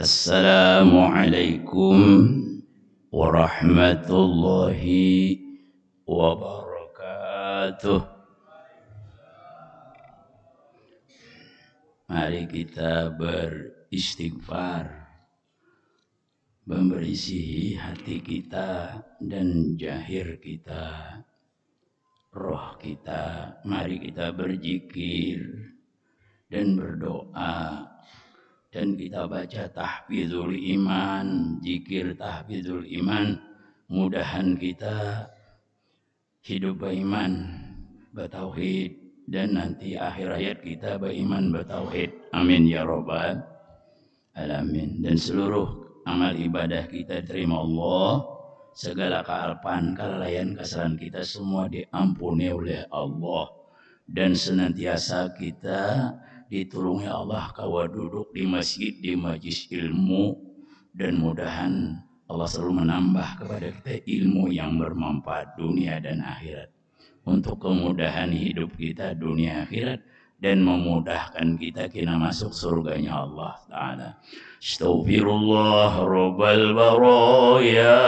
Assalamualaikum warahmatullahi wabarakatuh. Mari kita beristighfar, memberisi hati kita dan jahir kita, roh kita. Mari kita berzikir dan berdoa, dan kita baca tahfidzul iman, zikir tahfidzul iman. Mudahan kita hidup beriman, bertauhid, dan nanti akhir hayat kita beriman bertauhid. Amin ya rabbal alamin. Dan seluruh amal ibadah kita terima Allah. Segala kealpan, kelalaian, kesalahan kita semua diampuni oleh Allah. Dan senantiasa kita ditolongi Allah kawa duduk di masjid, di majlis ilmu, dan mudahan Allah selalu menambah kepada kita ilmu yang bermanfaat dunia dan akhirat, untuk kemudahan hidup kita dunia akhirat, dan memudahkan kita masuk surganya Allah Ta'ala. Astaghfirullah rabbal baraya,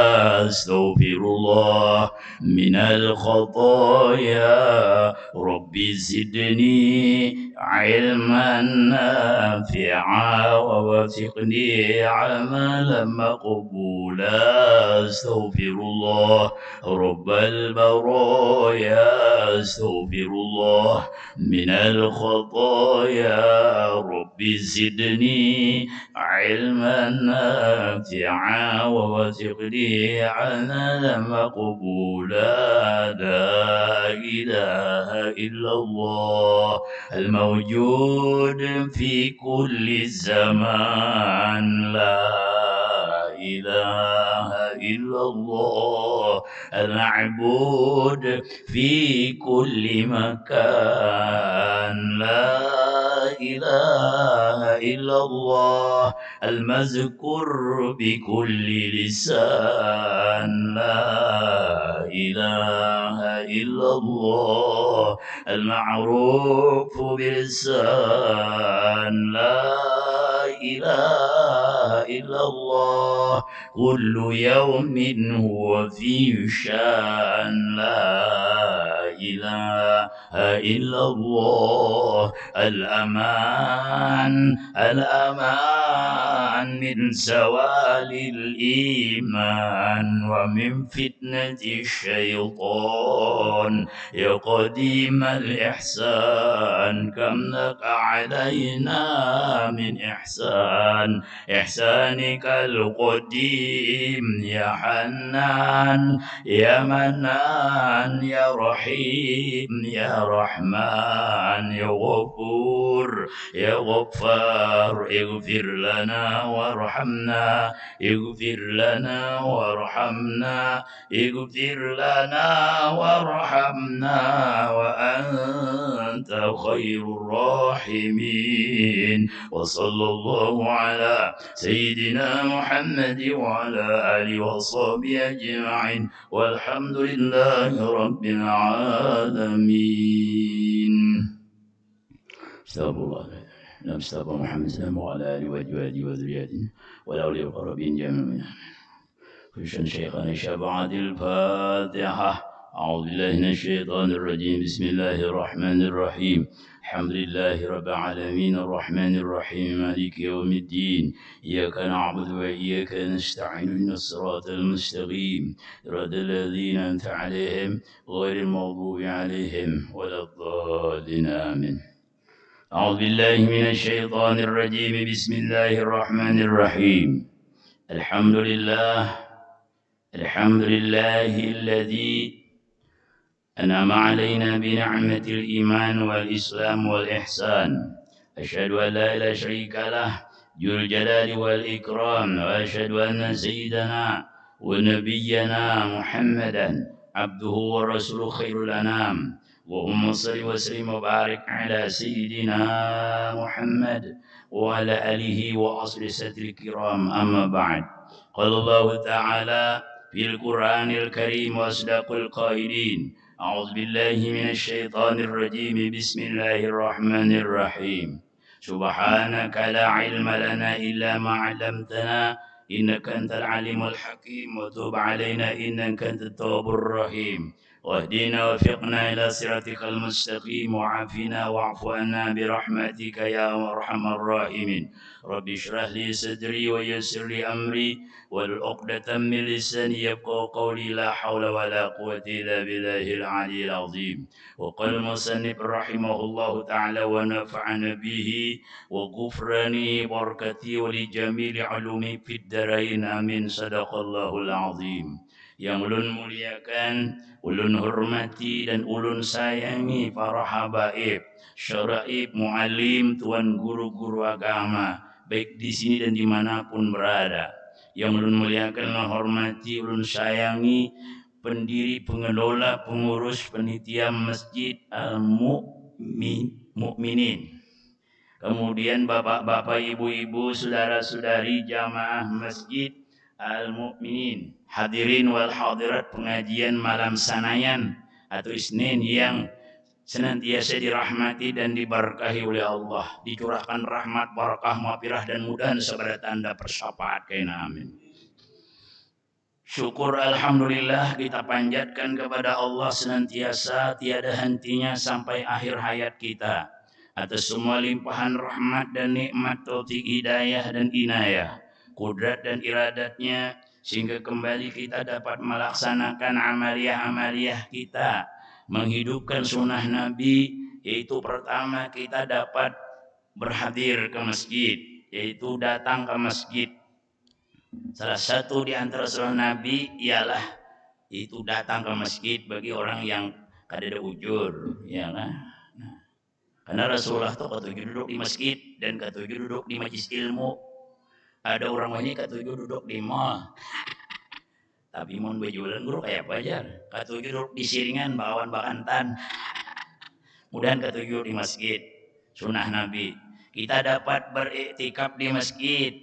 astaghfirullah minal khataya, rabbi zidni ilman nafi'a wa wafiqni amalan maqbula. Astaghfirullah rabbal baraya, astaghfirullah minal khataya, rabbi zidni ilman nafi'a wa wafiqni amalan maqbula. La ilaha illallah al-mawjud fi kulli zaman, la ilaha illallah al-ma'bud fi kulli makan, la ilaha illallah al-mazkur bi kulli lisan, la ilaha illallah al-ma'ruf bilisan, la ilaha illallah kullu yawmin huwa fi shan, la ilaha illallah al-aman al-aman min zawalil iman wa min fitnati syaitan ya qadimal ihsan kam laka alaina min ihsan ihsanikal qadim ya hannan ya mannan ya rahim ya rahman ya ghafur ya ghaffar ighfir lana warhamna ighfir lana warhamna ighfir lana warhamna wa anta khairur rahimin. Wa sallallahu ala sayyidina Muhammad wa ala alihi wa sahbihi ajma'in walhamdulillahi rabbil alamin. Astagfirullah. Nabi Muhammad sallallahu alaihi wa alihi wa zurriyyatihi wa awliya al-qarabin jami'an. Khushan Shaykhana Shab'ad al-Fatiha. أعوذ بالله من الشيطان الرجيم. بسم الله الرحمن الرحيم. الحمد لله رب العالمين الرحمن الرحيم مالك يوم الدين. إياك نعبد وإياك نستعين اهدنا الصراط المستقيم صراط الذين أنعمت عليهم غير المغضوب عليهم ولا الضالين آمين. أعوذ بالله من الشيطان الرجيم. بسم الله الرحمن الرحيم. الحمد لله الذي أنعم علينا بنعمة الإيمان والإسلام والإحسان. أشهد أن لا إله شريك له ذو الجلال والإكرام، وأشهد أن سيدنا ونبينا محمدا عبده ورسوله خير الأنام. اللهم صل وسلم وبارك على سيدنا محمد وعلى آله وأصحابه الكرام. أما بعد، قال الله تعالى في القرآن الكريم وأصدق القائلين: أعوذ بالله من الشيطان الرجيم. بسم الله الرحمن الرحيم. سبحانك لا علم لنا إلا ما علمتنا إنك أنت العليم الحكيم وتب علينا إنك أنت التواب الرحيم واهدنا وفقنا إلى صراطك المستقيم وعافنا واعف عنا برحمتك يا أرحم الراحمين رب اشرح لي صدري ويسر لي أمري والعقدة من لساني يفقهوا قولي لا حول ولا قوة إلا بالله العلي العظيم وقال المصنف رحمه الله تعالى ونفعنا به وغفرانه بركتي ولجميع علومي في الدارين amin sadaqallahul azim. Yang ulun muliakan, ulun hormati dan ulun sayangi para habaib, syaraib, muallim, tuan guru-guru agama, baik di sini dan dimanapun berada. Yang ulun muliakan, ulun hormati, ulun sayangi pendiri, pengelola, pengurus, penitia Masjid Al-Mu'minin. Kemudian bapak-bapak, ibu-ibu, saudara-saudari jamaah Masjid Al-Mu'minin, hadirin wal hadirat pengajian malam Sanayan atau Isnin yang senantiasa dirahmati dan diberkahi oleh Allah, dicurahkan rahmat, barakah, maghfirah dan mudahan sebagai tanda persyafaat kaina amin. Syukur alhamdulillah kita panjatkan kepada Allah senantiasa tiada hentinya sampai akhir hayat kita atas semua limpahan rahmat dan nikmat, taufik, hidayah dan inayah, kudrat dan iradatnya, sehingga kembali kita dapat melaksanakan amaliyah-amaliyah kita, menghidupkan sunnah Nabi, yaitu pertama kita dapat berhadir ke masjid, yaitu datang ke masjid. Salah satu di antara sunnah Nabi ialah itu datang ke masjid bagi orang yang kada ujur, ya kan? Karena Rasulullah itu ketujuh duduk di masjid dan ketujuh duduk di majlis ilmu. Ada orang banyak ketujuh duduk di mall. Tapi mau bejualan guru kayak apa aja. Ketujuh duduk di siringan bakawan bakantan. Mudahan ketujuh di masjid. Sunnah Nabi. Kita dapat beriktikaf di masjid.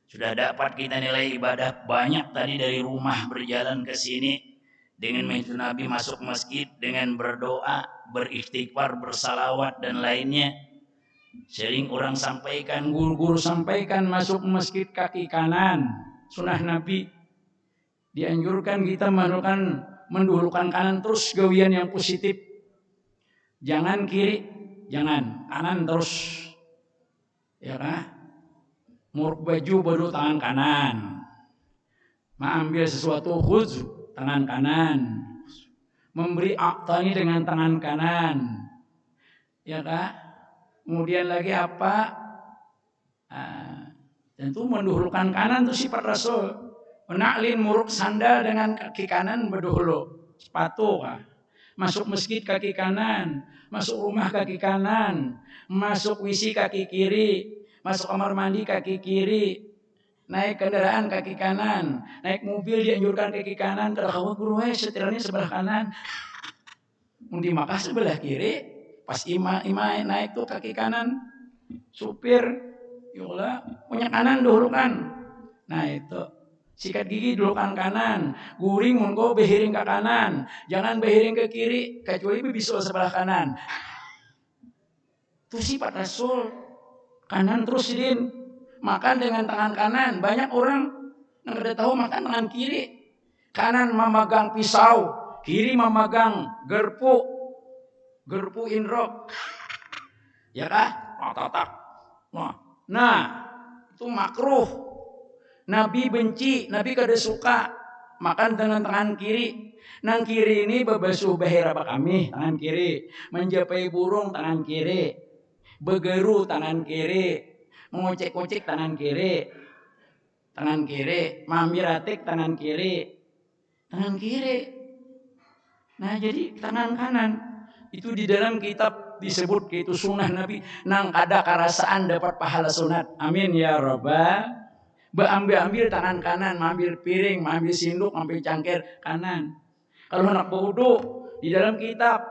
Sudah dapat kita nilai ibadah banyak tadi dari rumah berjalan ke sini. Dengan mengikuti Nabi masuk masjid dengan berdoa, beristighfar, bersalawat dan lainnya. Sering orang sampaikan, guru-guru sampaikan masuk masjid kaki kanan. Sunnah Nabi dianjurkan kita mendahulukan kanan terus gawian yang positif. Jangan kiri, jangan kanan terus. Ya kan? Muruk baju baru tangan kanan. Mengambil sesuatu khudz tangan kanan, memberi aktani dengan tangan kanan, ya kan? Kemudian lagi apa? Tentu mendahulukan kanan itu sifat Rasul. Menaklin muruk sandal dengan kaki kanan berdahulu, sepatu kan? Masuk masjid kaki kanan, masuk rumah kaki kanan, masuk WC kaki kiri, masuk kamar mandi kaki kiri. Naik kendaraan kaki kanan, naik mobil dianjurkan kaki kanan. Kalau guru setirnya sebelah kanan, di Makkah sebelah kiri. Pas imam naik tuh kaki kanan, supir, yola punya kanan dahulukan. Nah itu sikat gigi dahulukan kanan, guring monggo behiring ke kanan, jangan behiring ke kiri kecuali bisul sebelah kanan. Itu sifat Rasul. Kanan terus din. Makan dengan tangan kanan. Banyak orang yang tidak tahu makan tangan kiri. Kanan memegang pisau, kiri memegang gerpu indrok. Ya kah? Tatak. Nah, itu makruh. Nabi benci, Nabi kada suka makan dengan tangan kiri. Nang kiri ini bebasuh bahira kami, tangan kiri. Menjapai burung tangan kiri. Begeru tangan kiri. Mengocek-ocek tangan kiri, mamiratik tangan kiri. Nah jadi tangan kanan itu di dalam kitab disebut itu sunnah Nabi. Nang ada kerasaan dapat pahala sunat. Amin ya robbal. Ambil tangan kanan, ambil piring, ambil sinduk, ambil cangkir kanan. Kalau nak berwudu di dalam kitab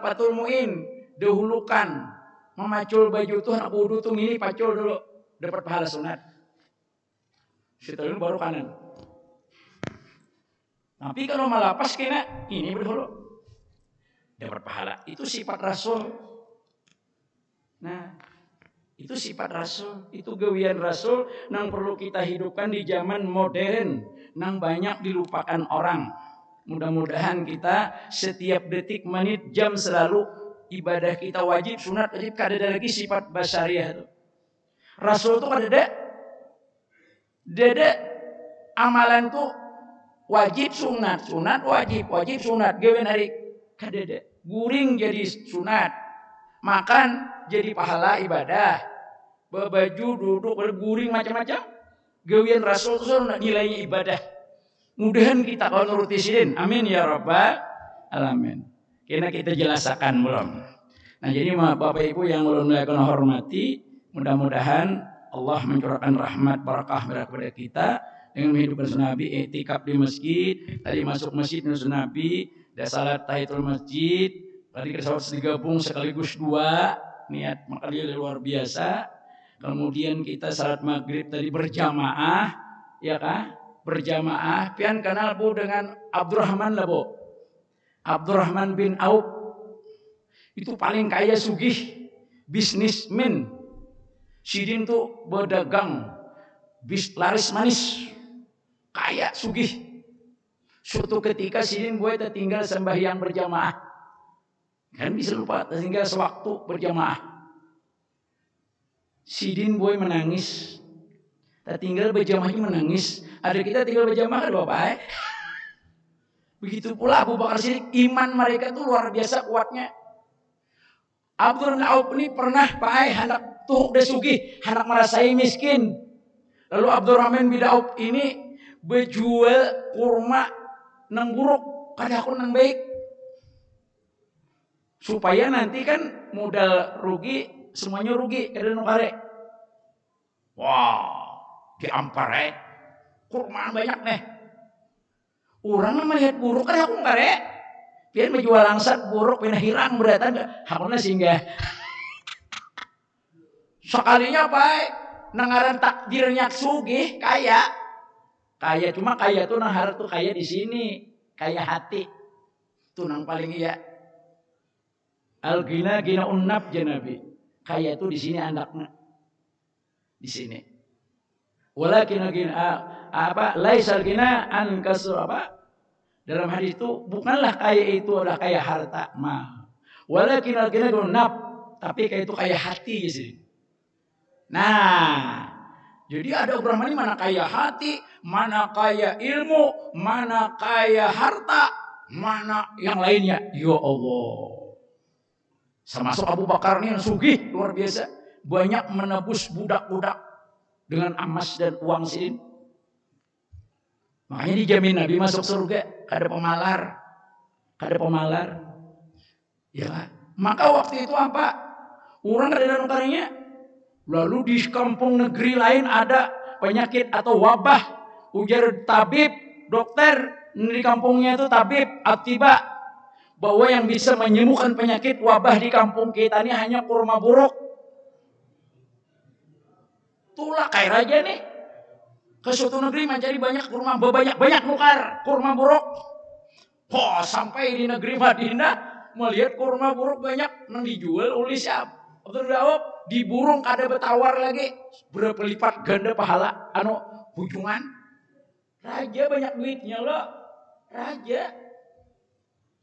Fathul Mu'in dahulukan. Memacul baju tuh anak wudu tuh ini pacul dulu dapat pahala sunat. Setelah itu baru kanan. Tapi kalau malapas kena ini berdulu dapat pahala. Itu sifat Rasul. Nah, Itu sifat Rasul, itu gawian Rasul nang perlu kita hidupkan di zaman modern, nang banyak dilupakan orang. Mudah-mudahan kita setiap detik, menit, jam selalu ibadah kita wajib, sunat, wajib, kada lagi sifat basyariah itu. Rasul itu kada ada amalan tuh wajib sunat, sunat wajib, wajib sunat. Gawian hari kada ada. Guring jadi sunat, makan jadi pahala ibadah, baju duduk berguring macam-macam. Gawian Rasul itu nilainya ibadah. Mudahan kita kalau nuruti sidin. Amin ya rabbal alamin. Kena kita jelaskan belum. Nah jadi Bapak Ibu yang ulun melakukan hormati, mudah-mudahan Allah mencurahkan rahmat barakah kepada kita dengan menghidupkan sunnah Nabi, i'tikaf di masjid, tadi masuk masjid sunnah Nabi, dan salat tahiyatul masjid, tadi salat digabung sekaligus 2, niat makanya luar biasa. Kemudian kita salat maghrib tadi berjamaah, ya kah? Berjamaah. Pian kenal Bu dengan Abdurrahman lah Bu. Abdurrahman bin Auf itu paling kaya sugih, bisnismen. Sidin tuh berdagang, laris manis, kaya sugih. Suatu ketika Sidin boy tertinggal sembahyang berjamaah, kan bisa lupa tertinggal sewaktu berjamaah. Sidin boy menangis, tertinggal berjamaahnya menangis. Ada kita tinggal berjamaah kan Bapak? Begitu pula Abu Bakar Siddiq, iman mereka tuh luar biasa kuatnya. Abdurrahman Auf ini pernah pakai hendak tuh udah sugih, hendak merasai miskin. Lalu Abdurrahman bin Auf ini berjual kurma nang buruk, kada aku nang baik. Supaya nanti kan modal rugi, semuanya rugi, kada nang kare. Wah, diampar kurma banyak nih. Orang melihat buruk kada aku kare. Pian menjual langsat buruk pina hirang beratan hakuna singgah. Sekalinya baik nangaran takdirnya sugih kaya. Kaya cuma kaya tuh nang harap tuh kaya di sini, kaya hati. Tuh nang paling iya. Al-ghina gina unnab janabi. Kaya tuh di sini andakna. Di sini. Walakin gina apa? Laisal gina an kasur apa? Dalam hadis itu bukanlah kaya itu adalah kaya harta, walakin al-ghina gunab, tapi kaya itu kaya hati sih. Nah, jadi ada Abraham ini mana kaya hati, mana kaya ilmu, mana kaya harta, mana yang lainnya. Ya Allah. Termasuk Abu Bakar ini yang sugih luar biasa, banyak menebus budak-budak dengan emas dan uang sidin. Makanya dijamin Nabi masuk surga, kada pemalar. Kada pemalar. Ya, maka waktu itu apa? Orang kada ada nukarnya. Lalu di kampung negeri lain ada penyakit atau wabah. Ujar tabib, dokter di kampungnya itu tabib, atiba, bahwa yang bisa menyembuhkan penyakit wabah di kampung kita ini hanya kurma buruk. Itulah kaya raja nih. Ke suatu negeri mencari banyak kurma, banyak nukar kurma buruk. Oh, sampai di negeri Madinah melihat kurma buruk banyak nang dijual oleh siapa? Abdul Dawab di burung kada betawar lagi berapa lipat ganda pahala hujungan. Raja banyak duitnya loh. Raja.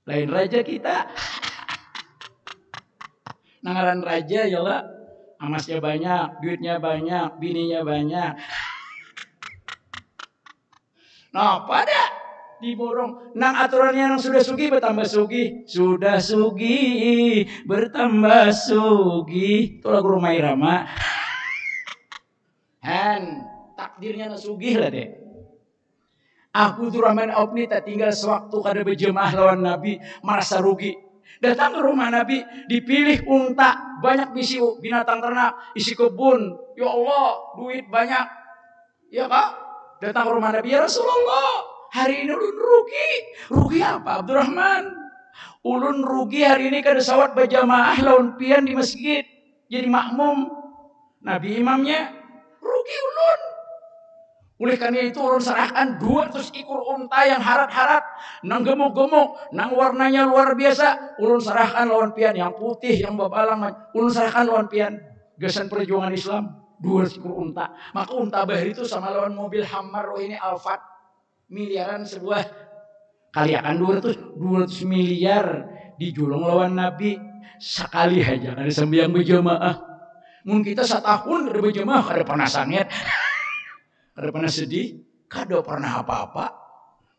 Lain raja kita. Nangaran raja ya lah. Emasnya banyak, duitnya banyak, bininya banyak. Nah, pada diborong. Nang aturannya nang sudah sugi bertambah sugi, sudah sugi bertambah sugi. Itu lagu Rumah Irama. Han, takdirnya nang sugih lah deh. Abdurrahman Auf ini tak tinggal sewaktu kada berjemaah lawan Nabi, merasa rugi. Datang ke rumah Nabi, dipilih unta, banyak bisi binatang ternak, isi kebun. Ya Allah, duit banyak. Ya Kak? Datang ke rumah Nabi, ya Rasulullah, hari ini ulun rugi. Rugi apa Abdurrahman? Ulun rugi hari ini kada sawat berjamaah lawan pian di masjid. Jadi makmum. Nabi imamnya, rugi ulun. Oleh karena itu ulun serahkan 200 ekor unta yang harat-harat, nang gemuk-gemuk, nang warnanya luar biasa. Ulun serahkan lawan pian yang putih, yang babalang. Ulun serahkan lawan pian. Gasan perjuangan Islam 200 unta. Maka unta bahari itu sama lawan mobil Hummer ini Alphard miliaran sebuah. Kali akan 200 miliar dijulung lawan Nabi sekali aja ada sembahyang berjamaah. Mungkin kita setahun ada berjamaah kada pernah sanget, kada pernah sedih, kada pernah apa-apa.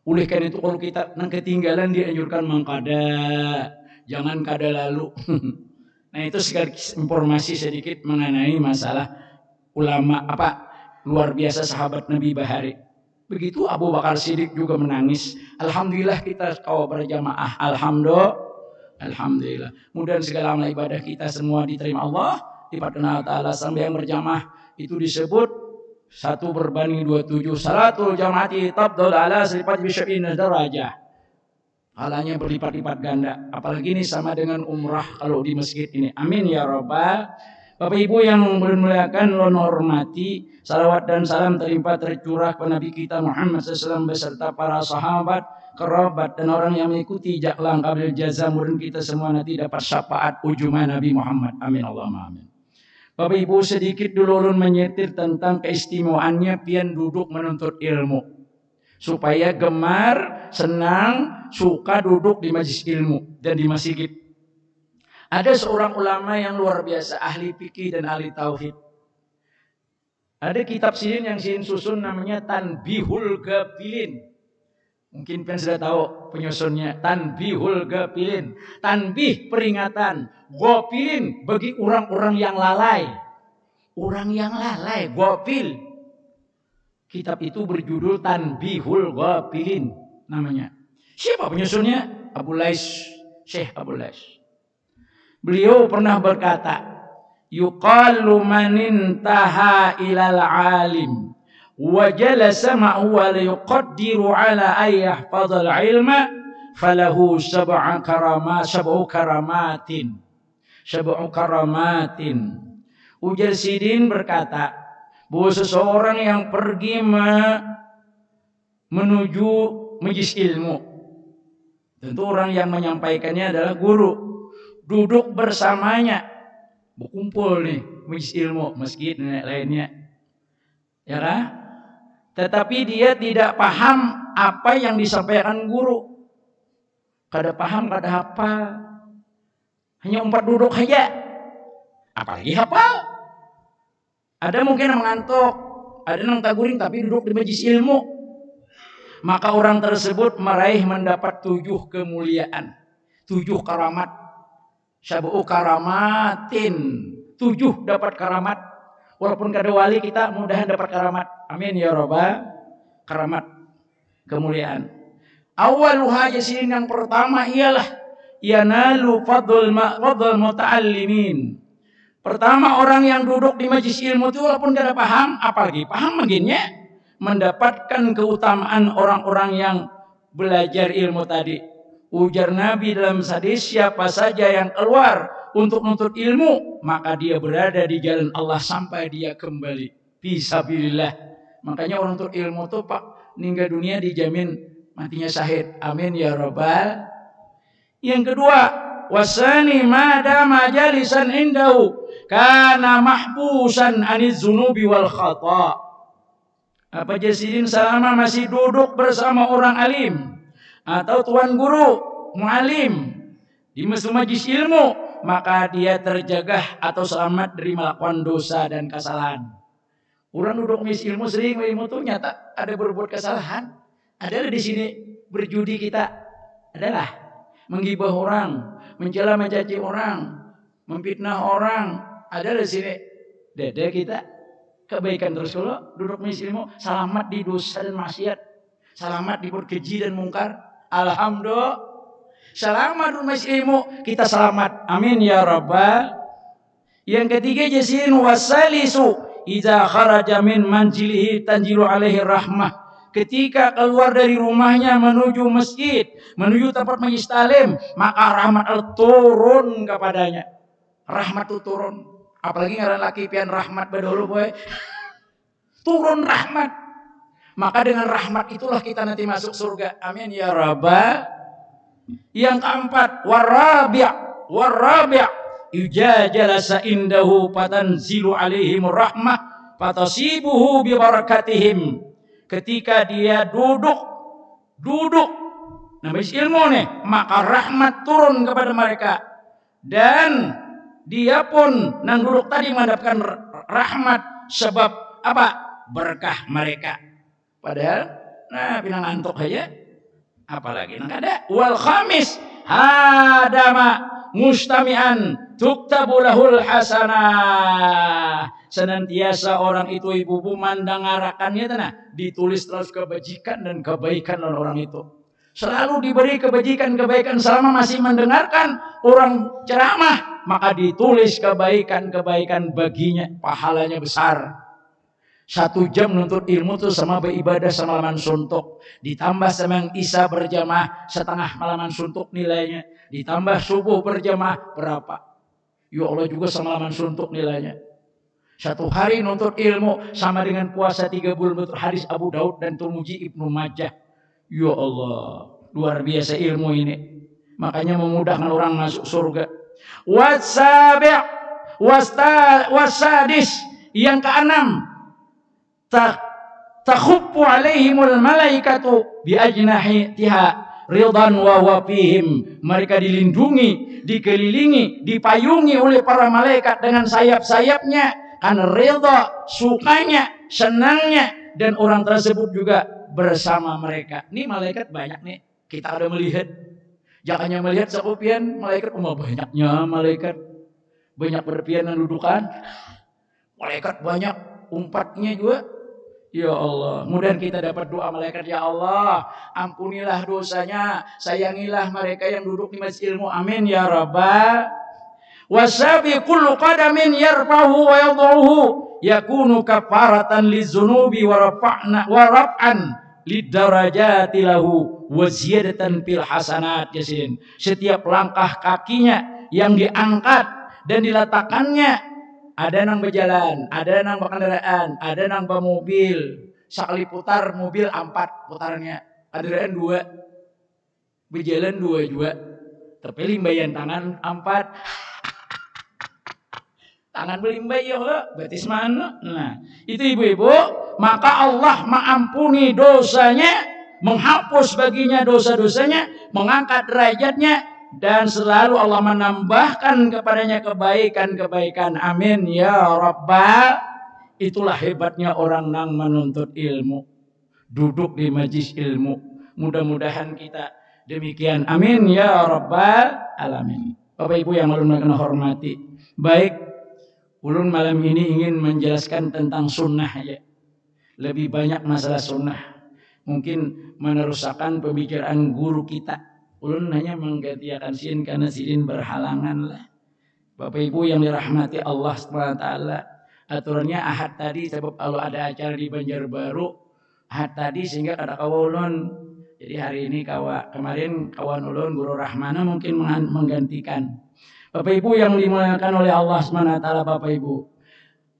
Oleh karena itu kalau kita nang ketinggalan dianjurkan mangkada, jangan kada lalu. Nah itu sekali informasi sedikit mengenai masalah ulama luar biasa sahabat Nabi Bahari. Begitu Abu Bakar Siddiq juga menangis. Alhamdulillah kita kau berjamaah. Alhamdulillah. Mudah segala amal ibadah kita semua diterima Allah. Dipatana ta'ala sampai yang berjamaah itu disebut 1 berbanding 27. Salatul jamaati tabdul ala sifat bisyabina darajah. Halanya berlipat-lipat ganda. Apalagi ini sama dengan umrah kalau di masjid ini. Amin ya rabbal. Bapak Ibu yang bermuliakan, lo hormati, salawat dan salam tercurah kepada Nabi kita Muhammad SAW beserta para sahabat, kerabat dan orang yang mengikuti jak langkah bil jaza, mudah kita semua nanti dapat syafaat ujungan Nabi Muhammad. Amin Allahumma amin. Bapak Ibu sedikit dulu ulun menyetir tentang keistimewaannya pian duduk menuntut ilmu. Supaya gemar, senang, suka duduk di majelis ilmu dan di masjid. Ada seorang ulama yang luar biasa, ahli fikih dan ahli tauhid. Ada kitab sin yang sin susun namanya Tanbihul Ghafilin. Mungkin kalian sudah tahu penyusunnya. Tanbihul Ghafilin. Tanbih peringatan, ghafilin bagi orang-orang yang lalai. Orang yang lalai, ghafil. Kitab itu berjudul Tanbihul Ghafilin namanya. Siapa penyusunnya? Syekh Abu Lais. Beliau pernah berkata, yuqalu man intaha ilal alim wa jalasa ma'hu wa la yuqaddiru ala ay yahfazal ilma falahu sab'u karamatin. Ujar Sidin berkata bahwa seseorang yang pergi menuju majelis ilmu, tentu orang yang menyampaikannya adalah guru, duduk bersamanya, berkumpul nih majelis ilmu, masjid dan lainnya, ya kan? Tetapi dia tidak paham apa yang disampaikan guru, kada paham, kada hafal, hanya umpat duduk saja, apalagi hafal. Ada mungkin yang mengantuk, ada yang taguring tapi duduk di majelis ilmu, maka orang tersebut meraih mendapat 7 kemuliaan, 7 karamat. Sab'u karamatin, 7 dapat karamat. Walaupun kada wali kita mudahan dapat karamat. Amin ya rabbal. Karamat, kemuliaan. Awaluha jasin yang pertama ialah yanalu fadl muta'allimin. Pertama orang yang duduk di majelis ilmu itu walaupun kada paham, apalagi paham bagiannya, mendapatkan keutamaan orang-orang yang belajar ilmu tadi. Ujar Nabi dalam hadis, siapa saja yang keluar untuk menuntut ilmu, maka dia berada di jalan Allah sampai dia kembali. Fisabilillah. Makanya orang menuntut ilmu itu Pak, meninggal dunia dijamin matinya syahid. Amin ya rabbal. Yang kedua, wasani mada majalisan indahu kana mahbusan aniz zunubi wal khata. Apa jasidin selama masih duduk bersama orang alim atau tuan guru, mualim di majelis ilmu, maka dia terjaga atau selamat dari melakukan dosa dan kesalahan. Orang duduk majelis ilmu sering ilmu tuh nyata ada berbuat kesalahan. Ada di sini berjudi kita, adalah menggibah orang, mencela mencaci orang, memfitnah orang. Ada di sini. Dede kita kebaikan terus kalau duduk majelis ilmu, selamat di dosa dan maksiat, selamat di keji dan mungkar. Alhamdulillah, selamat rumah ilmu, kita selamat. Amin ya rabbal. Yang ketiga jasin wasalisu idza kharaja min manzilihi tanjilu alaihi rahmah. Ketika keluar dari rumahnya menuju masjid, menuju tempat majelis taklim, maka rahmat Allah turun kepadanya. Rahmat itu turun. Apalagi ngaran laki pian rahmat bedolu boy. Turun rahmat. Maka dengan rahmat itulah kita nanti masuk surga. Amin ya rabbal. Yang keempat, warabi' idza jalasa indahu fatanzilu alaihimur rahmah fatasibuhu bi barakatihim. Ketika dia duduk namanya ilmu nih, maka rahmat turun kepada mereka, dan dia pun nang duduk tadi mendapatkan rahmat sebab apa? Berkah mereka. Padahal nah pinang antuk aja, apalagi nang ada. Wal khamis hadama mustami'an tuktabu lahul hasanah. Senantiasa orang itu ibu mandangarakannya tanah ditulis terus kebajikan dan kebaikan oleh orang itu. Selalu diberi kebajikan-kebaikan selama masih mendengarkan orang ceramah, maka ditulis kebaikan-kebaikan baginya, pahalanya besar. 1 jam nuntut ilmu tuh sama beribadah semalaman suntuk, ditambah semang isya berjamaah setengah malaman suntuk nilainya, ditambah subuh berjamaah berapa? Ya Allah juga semalaman suntuk nilainya. 1 hari nuntut ilmu sama dengan puasa 3 bulan menurut hadis Abu Daud dan Tirmidzi Ibnu Majah. Ya Allah, luar biasa ilmu ini. Makanya memudahkan orang masuk surga. Wasabi' wasadis, yang keenam, takhuffu alaihimul malaikatu bi ajnahitiha ridhan wa wafihim. Mereka dilindungi, dikelilingi, dipayungi oleh para malaikat dengan sayap-sayapnya karena ridha, sukanya, senangnya, dan orang tersebut juga bersama mereka. Nih malaikat banyak nih, kita ada melihat. Jangan hanya melihat sekupian malaikat, banyaknya malaikat, banyak berpian dan dudukan. Malaikat banyak, umpatnya juga. Ya Allah, mudah kita dapat doa malaikat. Ya Allah, ampunilah dosanya, sayangilah mereka yang duduk di masjid ilmu. Amin ya Rabbal. Wasabi kullu qadamin yarfahu wa yadhuhu yakunu kafaratan lizunubi wa raf'an lidarajati lahu wa ziyadatan fil hasanat. Yasin. Setiap langkah kakinya yang diangkat dan diletakkannya, ada nang berjalan, ada nang berkendaraan, ada nang bermobil. Sekali putar mobil 4 putarannya, kendaraan 2, berjalan 2 juga. Terpilih bayan tangan 4. Tangan belimbay ya Allah, batis mana? Nah, itu ibu-ibu, maka Allah mengampuni dosanya, menghapus baginya dosa-dosanya, mengangkat derajatnya, dan selalu Allah menambahkan kepadanya kebaikan-kebaikan. Amin ya Rabbal. Itulah hebatnya orang yang menuntut ilmu, duduk di majelis ilmu. Mudah-mudahan kita demikian. Amin ya Rabbal alamin. Bapak Ibu yang ulun hormati, baik, ulun malam ini ingin menjelaskan tentang sunnah aja. Lebih banyak masalah sunnah. Mungkin meneruskan pembicaraan guru kita. Ulun hanya menggantikan sin karena sin berhalangan lah. Bapak Ibu yang dirahmati Allah SWT. Aturannya Ahad tadi sebab kalau ada acara di Banjarbaru, Ahad tadi sehingga kada kawa ulun. Jadi hari ini kemarin kawan ulun Guru Rahmana mungkin menggantikan. Bapak Ibu yang dimuliakan oleh Allah SWT, Bapak Ibu,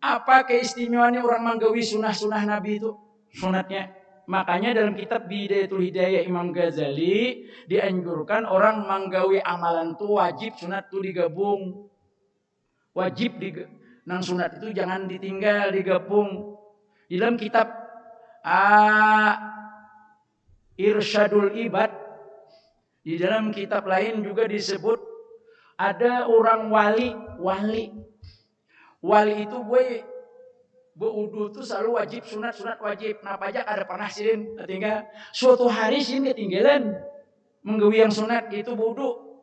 apa keistimewaannya orang menggawi sunah-sunah Nabi itu? Sunatnya. Makanya dalam kitab Bidayatul Hidayah Imam Ghazali dianjurkan orang menggawi amalan itu wajib sunat itu digabung. Wajib nang sunat itu jangan ditinggal, digabung. Di dalam kitab Irsyadul Ibad, di dalam kitab lain juga disebut ada orang wali itu berudu itu selalu wajib, sunat wajib. Nah pajak ada pernah sin tinggal suatu hari sin ketinggalan menggawi yang sunat itu berudu,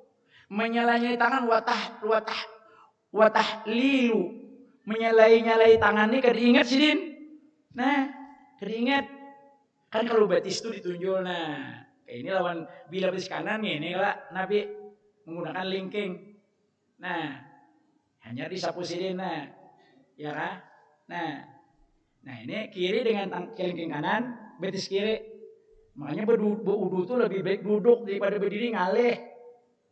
menyalai tangan watah lilu, menyalai tangan ini kada ingat sin. Nah kada ingat kan kalau batis itu ditunjul. Nah ini lawan bila batis kanan ini lah Nabi menggunakan linking. Nah, hanya disapu sidin, nah, ya kan? Nah ini kiri dengan kelingking kanan, betis kiri. Makanya berudu itu lebih baik duduk daripada berdiri ngalih.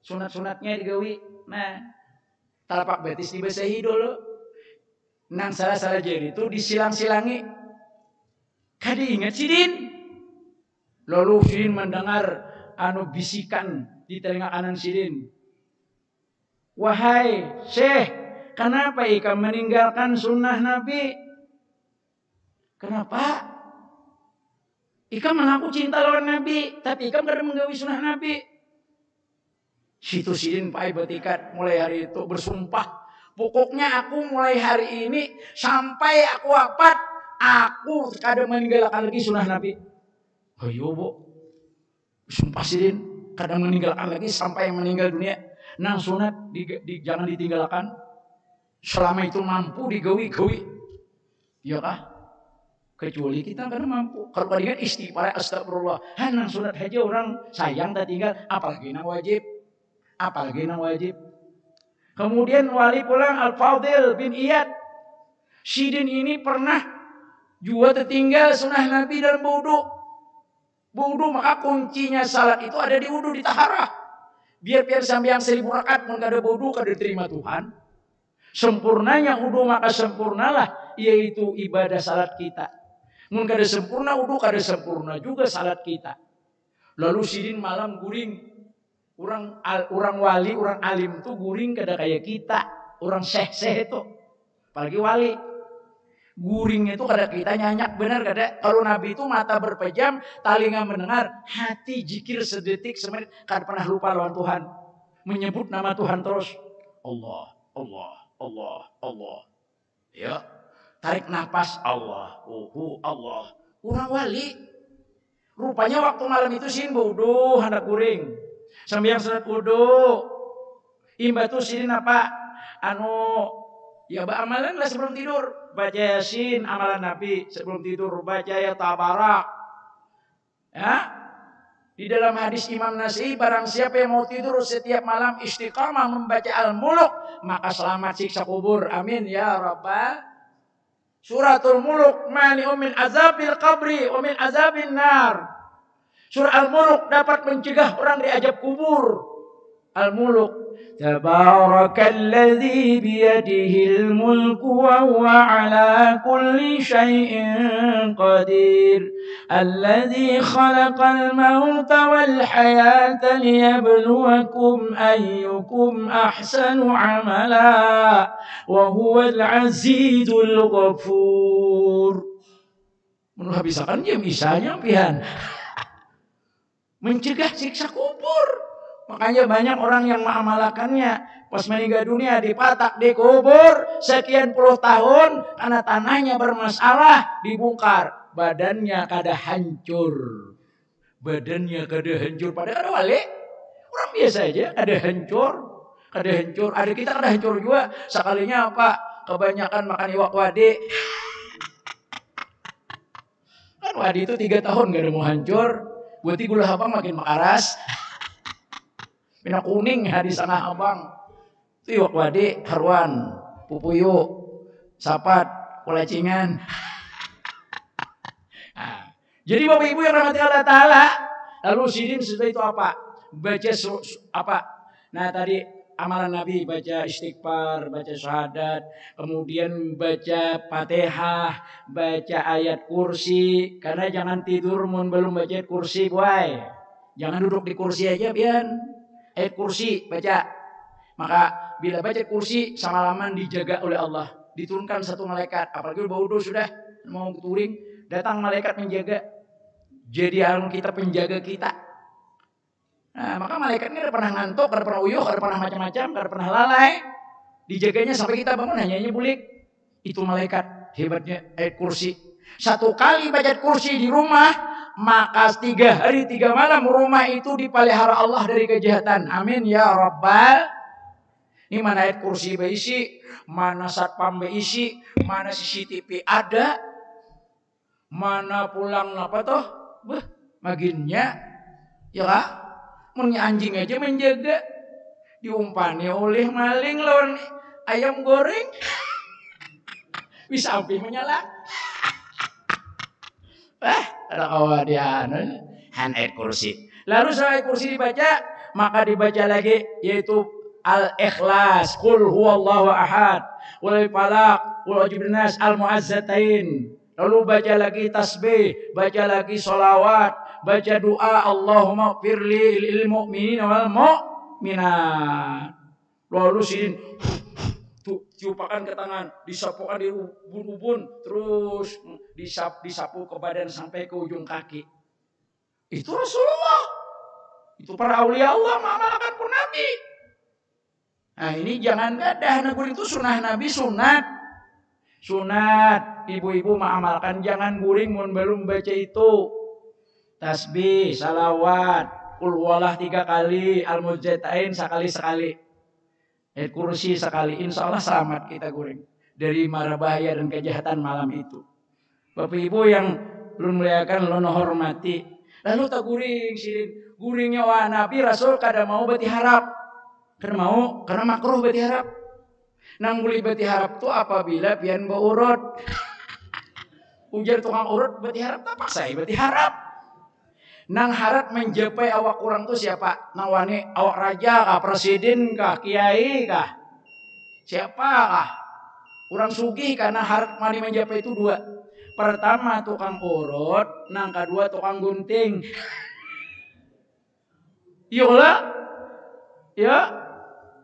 Sunat-sunatnya digawi. Nah, telapak betis dibasahi dulu. Nang salah-salah jari itu disilang-silangi. Kada ingat sidin. Lalu sidin mendengar bisikan di telinga kanan sidin. Wahai Syekh, kenapa ikam meninggalkan sunnah Nabi? Kenapa? Ikam mengaku cinta lawan Nabi, tapi ikam kadang menggawi sunnah Nabi. Situ sidin pai betikat mulai hari itu bersumpah. Pokoknya aku mulai hari ini sampai aku wafat, aku kadang meninggalkan lagi sunnah Nabi. Ayo bu, sumpah sidin kadang meninggalkan lagi sampai meninggal dunia. Nang sunat jangan ditinggalkan. Selama itu mampu digawi-gawi. Ya kah? Kecuali kita kan mampu. Kalau dengan istighfar astagfirullah. Nang sunat aja orang sayang tak tinggal. Apalagi nang wajib. Apalagi nang wajib. Kemudian wali pulang Al-Fadil bin Iyad. Sidin ini pernah juga tertinggal sunnah Nabi dalam wudu. Wudu maka kuncinya salat itu ada di wudu, di taharah. Biar sambiang 1000 rakaat mun kada wudu kada diterima Tuhan. Sempurnanya wudu maka sempurnalah yaitu ibadah salat kita. Mun kada sempurna wudu kada sempurna juga salat kita. Lalu sidin malam guring. Orang wali, orang alim tuh guring kada kayak kita. Orang syekh itu. Apalagi wali. Guring itu kada kita nyanyak benar kada. Kalau Nabi itu mata berpejam, telinga mendengar, hati jikir sedetik semenit, kada pernah lupa lawan Tuhan. Menyebut nama Tuhan terus. Allah, Allah, Allah, Allah. Ya, tarik nafas Allah, Allah. Orang wali. Rupanya waktu malam itu sin wudu hendak guring. Sambil sunat wudu. Imba tuh sin apa? Ya amalan lah sebelum tidur. Baca Yasin, amalan Nabi sebelum tidur. Baca ya Tabarak. Ya. Di dalam hadis Imam Nasai, barang siapa yang mau tidur setiap malam istiqamah membaca Al-Muluk, maka selamat siksa kubur. Amin ya Rabbal. Suratul Muluk mani'u min azabil qabri wa min azabin nar. Surah Al-Muluk dapat mencegah orang diazab kubur. Al-Muluk. Tabarakalladzi biyadihil mulku wa huwa ala kulli syai'in qadir. Alladzi khalaqal mauta wal hayata liyabluwakum ayyukum ahsanu amala wa huwal azizul ghafur. Menurut habisakan dia misalnya pian. Mencegah siksa kubur. Makanya banyak orang yang mengamalkannya. Pas meninggal dunia dipatak di kubur sekian puluh tahun karena tanahnya bermasalah, dibongkar. Badannya kada hancur. Badannya kada hancur. Padahal kada wali. Orang biasa aja kada hancur. Kada hancur. Ada kita kada hancur juga. Sekalinya apa? Kebanyakan makan iwak wadi. Kan wadi itu 3 tahun kada mau hancur. Berarti gula abang makin makaras. Pina kuning di sana abang. Itu iwak wadi, haruan, pupuyu, sapat, kulacingan. Nah, jadi Bapak Ibu yang rahmati Allah Ta'ala. Lalu sidin setelah itu apa? Baca apa? Nah tadi amalan Nabi, baca istighfar, baca syahadat, kemudian baca Fatihah, baca ayat kursi. Karena jangan tidur mun belum baca ayat kursi, boy. Jangan duduk di kursi aja, biar ayat kursi baca. Maka bila baca kursi semalaman dijaga oleh Allah. Diturunkan satu malaikat. Apalagi baudo sudah mau turing, datang malaikat menjaga. Jadi alun kita penjaga kita. Nah, maka malaikat ini ada pernah ngantuk, ada pernah uyuh, ada pernah macam-macam, ada pernah lalai. Dijaganya sampai kita bangun hanya bulik. Itu malaikat hebatnya ayat kursi. Satu kali baca kursi di rumah, maka 3 hari 3 malam rumah itu dipelihara Allah dari kejahatan. Amin ya Rabbal. Ini mana ayat kursi berisi, mana satpam berisi, mana CCTV ada, mana pulang apa toh, maginnya, ya kah? Punya anjing aja menjaga, diumpani oleh maling lawan ayam goreng, bisa api menyala. Ada kawadian ayat kursi. Lalu setelah ayat kursi dibaca, maka dibaca lagi yaitu Al-Ikhlas, Qul huwallahu ahad, wal falaq, wal nas al-mu'azzatain. Lalu baca lagi tasbih, baca lagi sholawat, baca doa Allahumma firli lil mu'minin wal mu'minat. Lalu sidin tuh tiupakan ke tangan, disapukan di ubun-ubun, terus disapu ke badan sampai ke ujung kaki. Itu Rasulullah. Itu para aulia Allah mengamalkan pun Nabi. Nah ini jangan gadah guring itu sunnah Nabi, sunat. Ibu-ibu mengamalkan, jangan guring mun belum baca itu. Tasbih, salawat, qul huwallah 3 kali, al-mu'awwidzatain sekali-sekali. Ayat kursi sekali, insya Allah selamat kita guring dari mara bahaya dan kejahatan malam itu. Bapak Ibu yang belum melihatkan lo hormati, lalu tak guring sidin, guringnya wah Nabi Rasul kada mau beti harap, karena makruh beti harap. Nang boleh beti harap tu apabila pian beurut. Ujar tukang urut beti harap tak paksa beti harap. Nang harap menjapai awak kurang tu siapa? Nang wani awak raja kah, presiden kah, kiai kah? Siapa kah? Orang sugih karena harap mani menjapai itu 2. Pertama tukang urut, nang kedua tukang gunting. Yolah, ya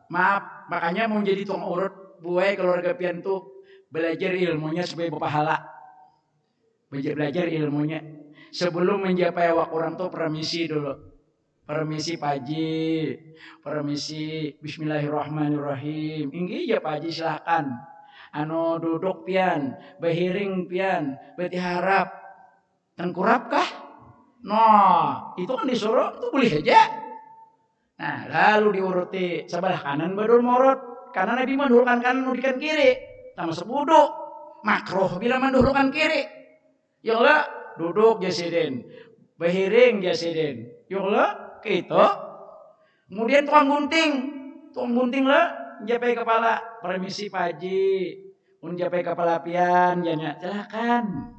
maaf, makanya mau jadi tukang urut, buai keluarga pian tuh belajar ilmunya supaya berpahala. Belajar ilmunya. Sebelum menjapai awak orang tuh permisi dulu. Permisi Pak Haji. Permisi bismillahirrahmanirrahim. Inggih ya Pak Haji silahkan. Duduk pian, behiring pian, beti harap. Tengkurap kah? Nah, itu kan disuruh, itu boleh aja. Nah, lalu diuruti sebelah kanan badul morot. Karena Nabi mendahulukan kanan, nudikan kiri. Sama sepudu. Makruh bila mendahulukan kiri. Ya Allah, duduk jasidin, behiring jasidin. Yolah, gitu. Kemudian tukang gunting lah, japai kepala. Permisi Pak Haji, japai kepala pian, janya silakan.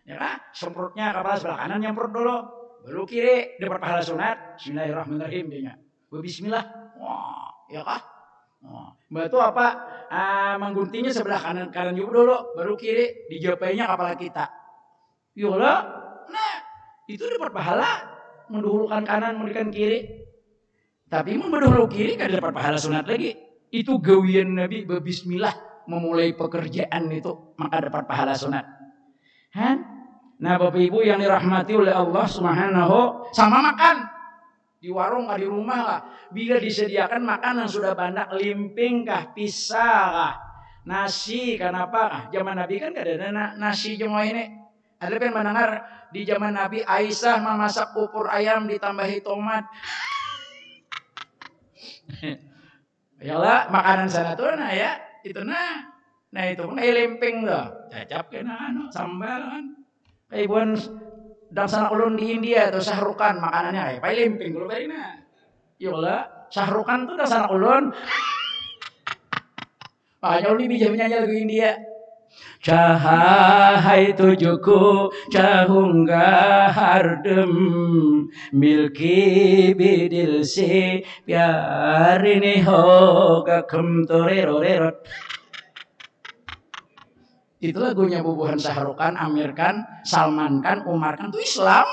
Ya kan, semprotnya kepala sebelah kanan nyemprot dulu, baru kiri dapat pahala sunat. Bismillahirrahmanirrahim dia. Bismillah, wah, ya kah? Batu apa? Mengguntingnya sebelah kanan juga dulu, baru kiri dijapainya kepala kita. Yolah, nah itu dapat pahala mendahulukan kanan, memberikan kiri. Tapi mendahulu kiri kan dapat pahala sunat lagi. Itu gawian Nabi berbismillah memulai pekerjaan itu, maka dapat pahala sunat. Nah Bapak Ibu yang dirahmati oleh Allah Subhanahu, sama makan di warung kah, di rumah kah, bila disediakan makanan sudah banyak, limping kah, pisah kah, nasi, kenapa kah? Zaman Nabi kan gak ada nasi cuma ini. Ada kan mendengar di zaman Nabi Aisyah memasak bubur ayam ditambahi tomat. Yalah makanan sana tuh nah ya itu nah itu pun kayak lempeng tuh, cacap kena sambal kan. Kayak ibuan dan sana ulun di India tuh sahrukan makanannya kayak lempeng dulu kali nah. Yalah sahrukan tuh dan sana ulun. Makanya ulun bisa menyanyi lagu India. Cahai tujuku cahungga hardem milki bidil si piarini hoga kem torerorerot. Itu lagunya bubuhan Sahrukan, Amir Khan, Salman Khan, Umar Khan itu Islam.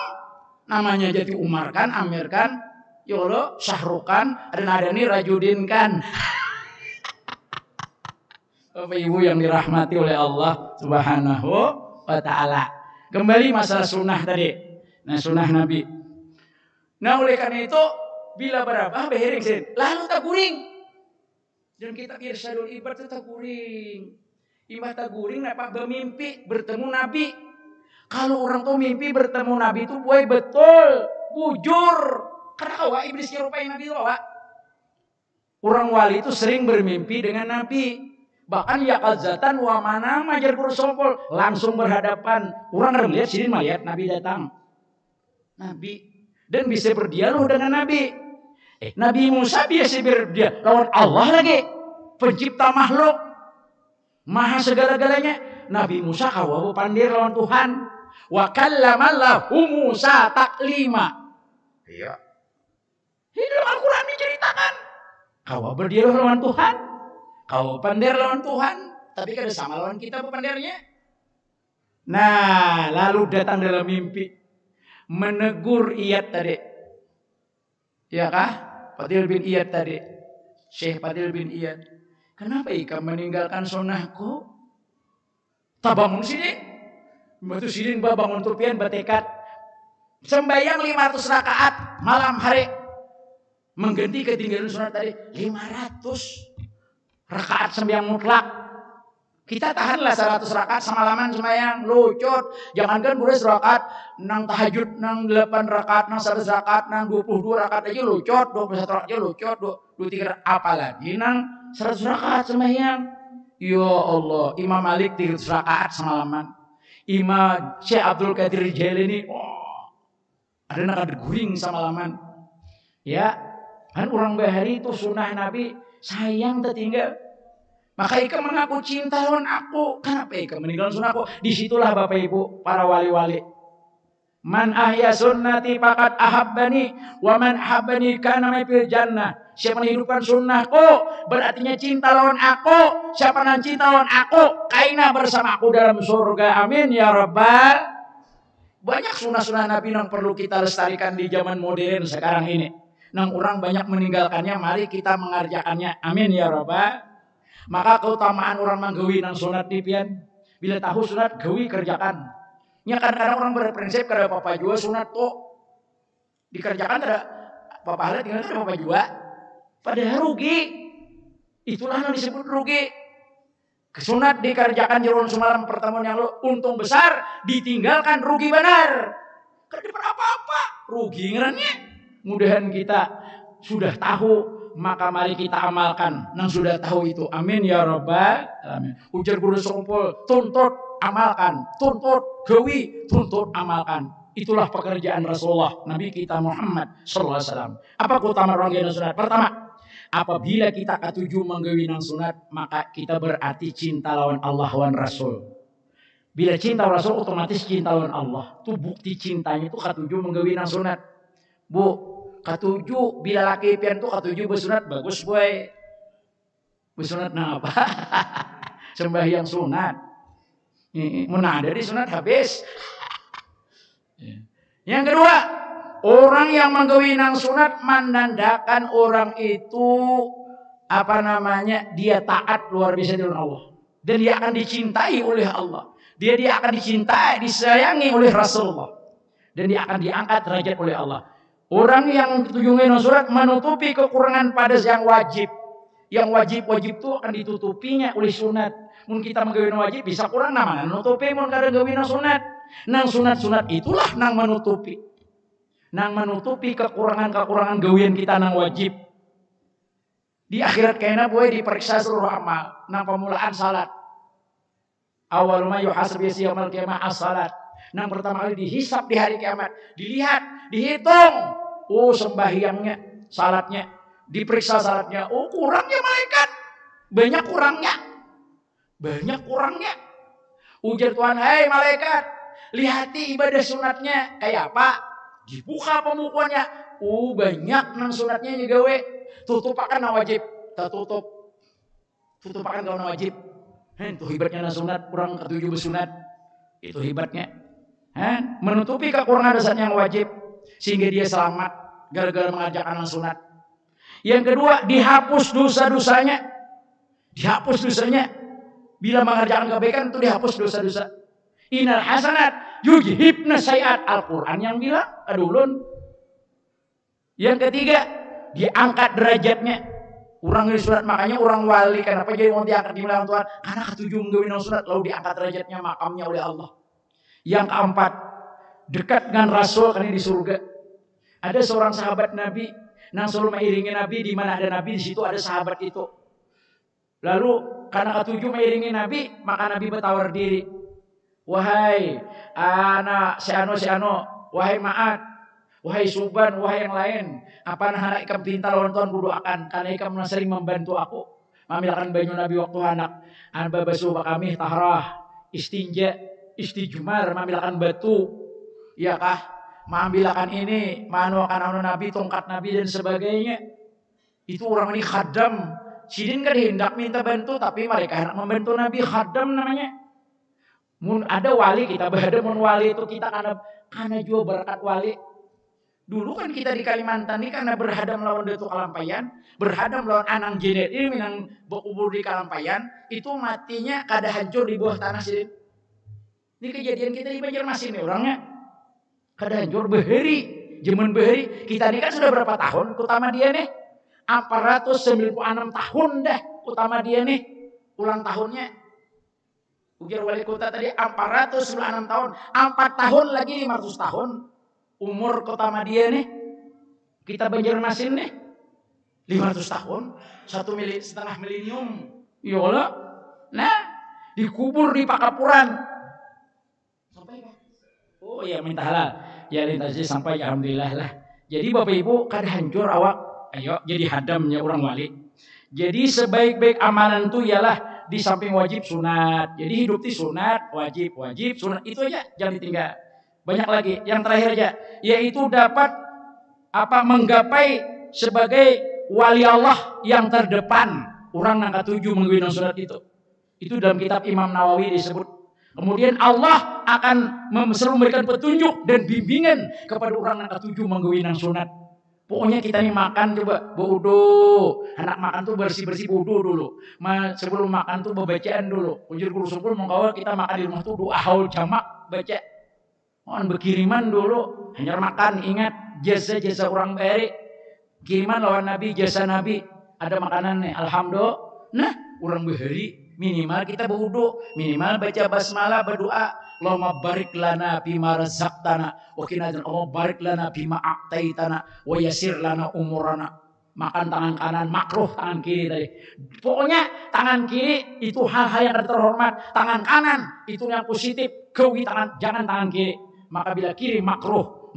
Namanya jadi Umar Khan, Amir Khan, Yolo, Sahrukan, ada nih Rajudin Khan. Bapak Ibu yang dirahmati oleh Allah Subhanahu wa Ta'ala. Kembali masalah sunnah tadi. Nah sunnah Nabi. Nah oleh karena itu bila berapa behiring sin, lalu tak guring. Dan kita irsyadul ibad itu tak guring. Imah tak guring apa bermimpi bertemu Nabi. Kalau orang tuh mimpi bertemu Nabi itu buai betul, bujur. Karena kawa iblis nyerupain Nabi itu kawa. Orang wali itu sering bermimpi dengan Nabi. Bahkan ya kazatan wa mana majar bersopol langsung berhadapan. Orang ada melihat sini melihat Nabi datang. Nabi dan bisa berdialog dengan Nabi. Nabi Musa biasa berdialog lawan Allah lagi, pencipta makhluk, maha segala-galanya. Nabi Musa kawabu pandir lawan Tuhan. Wa kallamallahu Musa taklima. Iya. Di dalam Al-Quran diceritakan. Kawabu berdialog lawan Tuhan. Kau pandir lawan Tuhan, tapi kada sama lawan kita pandirnya. Nah, lalu datang dalam mimpi menegur Iyad tadi. Ya kah? Fadil bin Iyad tadi. Syekh Fadil bin Iyad, kenapa ikam meninggalkan sunnahku? Tabangun sidin. Batu sidin bangun tupian bertekad sembahyang 500 rakaat malam hari. Mengganti ketinggalan sunat tadi 500 rakaat sembahyang mutlak. Kita tahanlah 100 rakaat semalaman sembahyang lucut. Jangankan boleh rakaat nang tahajud nang 8 rakaat nang 100 rakaat nang 22 rakaat aja lucut, 21 rakaat aja lucut, 23 apalagi nang 100 rakaat sembahyang. Ya Allah, Imam Malik 300 rakaat semalaman. Imam Syekh Abdul Qadir Jailani, ada nak guring semalaman. Ya, kan orang bahari itu sunnah Nabi sayang tertinggal. Maka ikam mengaku cinta lawan aku. Kenapa ikam meninggal sunnahku? Disitulah Bapak Ibu para wali-wali. Man ahya sunnati faqad ahabbani wa man ahabbani kana fil jannah. Siapa menghidupkan sunnahku berartinya cinta lawan aku. Siapa yang cinta lawan aku kaina bersama aku dalam surga. Amin ya rabbal. Banyak sunnah-sunnah Nabi yang perlu kita lestarikan di zaman modern sekarang ini. Nang orang banyak meninggalkannya, mari kita mengerjakannya. Amin ya rabbal. Maka keutamaan orang menggawi nang sunat nipian. Bila tahu sunat gawi kerjakan. Ya kadang-kadang orang berprinsip kada apa-apa jua sunat tuh dikerjakan ada papahala tinggal ada apa-apa jua. Padahal rugi. Itulah yang disebut rugi. Sunat dikerjakan jurun semalam pertemuan yang lo untung besar ditinggalkan rugi benar. Kada dapat apa-apa. Rugi ngerannya. Mudahan kita sudah tahu. Maka mari kita amalkan. Nang sudah tahu itu. Amin ya rabbal alamin. Ujar guru sekumpul. Tuntut amalkan. Tuntut gawi. Tuntut amalkan. Itulah pekerjaan Rasulullah. Nabi kita Muhammad sallallahu alaihi wasallam. Apa keutamaan orang yang sunat? Pertama. Apabila kita ketujuh menggawi nang sunat. Maka kita berarti cinta lawan Allah wan Rasul. Bila cinta Rasul otomatis cinta lawan Allah. Itu bukti cintanya itu ketujuh menggawi nang sunat. Bu. Ketujuh bila laki pian tuh ketujuh bersunat bagus boy. Bersunat nah apa? Sembahyang sunat. Mana ada di sunat habis. Yang kedua, orang yang menggawi nang sunat menandakan orang itu apa namanya? Dia taat luar biasa dengan Allah. Dan dia akan dicintai oleh Allah. Dia akan dicintai, disayangi oleh Rasulullah. Dan dia akan diangkat derajat oleh Allah. Orang yang tujuannya surat menutupi kekurangan pada yang wajib. Yang wajib itu akan ditutupinya oleh sunat. Mun kita menggawi wajib bisa kurang nama nutupi mun kada gawi sunat. Nang sunat itulah nang menutupi. Nang menutupi kekurangan gawian kita nang wajib. Di akhirat kena boy diperiksa seluruh amal nang pemulaan salat. Awal ma yuhasab yaumil qiyamah as-salat. Nang pertama kali dihisap di hari kiamat, dilihat, dihitung. Oh sembahyangnya, salatnya, diperiksa salatnya. Oh kurangnya malaikat, banyak kurangnya. Ujar Tuhan, hai malaikat, lihati ibadah sunatnya kayak apa? Dibuka pemukuannya. Oh banyak nang sunatnya juga we. Tutupakan nang wajib, tutupakan kalau nang wajib. Itu hebatnya nang sunat, kurang ketujuh bersunat. Itu hebatnya. Menutupi kekurangan dasarnya yang wajib sehingga dia selamat gara-gara mengerjakan sunat. Yang kedua, dihapus dosa-dosanya. Bila mengerjakan kebaikan itu dihapus dosa-dosa. Innal hasanat yujhibna sayiat. Al-Qur'an yang bilang, adulun. Yang ketiga, diangkat derajatnya. Orang ini sunat, makanya orang wali kenapa jadi mau diangkat di belakang Tuhan? Karena ketujuh menggawi sunat lalu diangkat derajatnya, makamnya oleh Allah. Yang keempat, dekat dengan Rasul karena di surga. Ada seorang sahabat Nabi, nang selalu mengiringi Nabi, di mana ada Nabi di situ ada sahabat itu. Lalu karena ketujuh mengiringi Nabi, maka Nabi bertawar diri. Wahai anak si ano, wahai Ma'at, wahai Suban, wahai yang lain, apa nah ikam pinta lawan Tuhan berdoakan karena ikam sering membantu aku. Mamilkan banyu Nabi waktu anak, anba basuh kami tahrah, istinja, istijmar, mamilkan batu, ya kah? Mambilkan ini, manuakan anu Nabi, tongkat Nabi dan sebagainya. Itu orang ini khadam. Sidin kan hendak minta bantu, tapi mereka hendak membantu Nabi, khadam namanya. Mun ada wali kita berada mun wali itu kita karena juga berkat wali. Dulu kan kita di Kalimantan ini karena berhadam lawan Datuk Kalampayan, berhadam lawan Anang Jenet ini minang berkubur di Kalampayan, itu matinya kada hancur di bawah tanah sini. Ini kejadian kita di Banjarmasin nih orangnya. Kada hancur beheri, zaman beheri. Kita ini kan sudah berapa tahun, utama dia nih 496 tahun dah, utama dia nih ulang tahunnya. Ujar wali kota tadi 496 tahun, 4 tahun lagi 500 tahun. Umur kota Madia nih, kita Banjarmasin nih, 500 tahun, 1,5 milenium. Yola, nah dikubur di Pakapuran. Sampai kan? Oh ya minta halal. Ya lintasi sampai alhamdulillah lah. Jadi Bapak Ibu kada hancur awak. Ayo jadi hadamnya orang wali. Jadi sebaik-baik amalan itu ialah di samping wajib sunat. Jadi hidup di sunat, wajib sunat itu aja jangan ditinggal. Banyak lagi, yang terakhir aja, yaitu dapat menggapai sebagai wali Allah yang terdepan. Orang yang ketujuh menggunakan sunat itu. Itu dalam kitab Imam Nawawi disebut. Kemudian Allah akan selalu memberikan petunjuk dan bimbingan kepada orang yang ketujuh menggunakan sunat. Pokoknya kita nih makan coba berwudu. Anak makan tuh bersih-bersih wudu dulu. Sebelum makan tuh bacaan dulu. Kunjur guru sepul mengkawal kita makan di rumah tuh doa haul jamak baca. Mohon berkiriman dulu, hanya makan, ingat jasa-jasa orang baik. Kiriman lawan Nabi, jasa Nabi. Ada makanan nih, alhamdulillah. Nah, orang bahari minimal kita berwudu, minimal baca basmalah, berdoa. Allahumma barik lana bima razaqtana, wa qina Allahumma barik lana bima a'taitana, wa yassir lana umurana. Makan tangan kanan, makruh tangan kiri tadi. Pokoknya tangan kiri itu hal-hal yang terhormat. Tangan kanan itu yang positif. Gawi tangan, jangan tangan kiri. Maka bila kiri makruh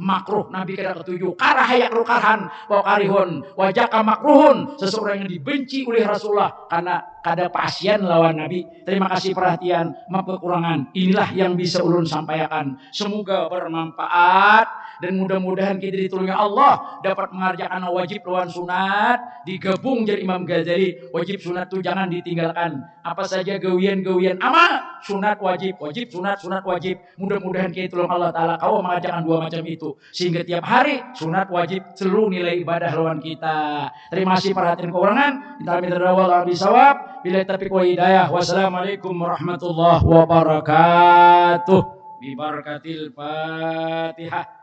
Nabi kada ketujuh karah hayak rukarhan wa karihun wajaka makruhun, seseorang yang dibenci oleh Rasulullah karena kada pasien lawan Nabi. Terima kasih perhatian, maaf kekurangan. Inilah yang bisa ulun sampaikan. Semoga bermanfaat dan mudah-mudahan kita ditolongi Allah dapat mengerjakan wajib lawan sunat, digabung jadi Imam Ghazali. Wajib sunat itu jangan ditinggalkan. Apa saja gawian-gawian amal, sunat wajib, sunat wajib. Mudah-mudahan kita ditolong Allah Ta'ala kau mengerjakan dua macam itu. Sehingga tiap hari sunat wajib seluruh nilai ibadah lawan kita. Terima kasih perhatian kekurangan. Kita minta doa bisawab. Bila taufiq wal hidayah. Wassalamualaikum warahmatullahi wabarakatuh. Bi barakatil Fatihah.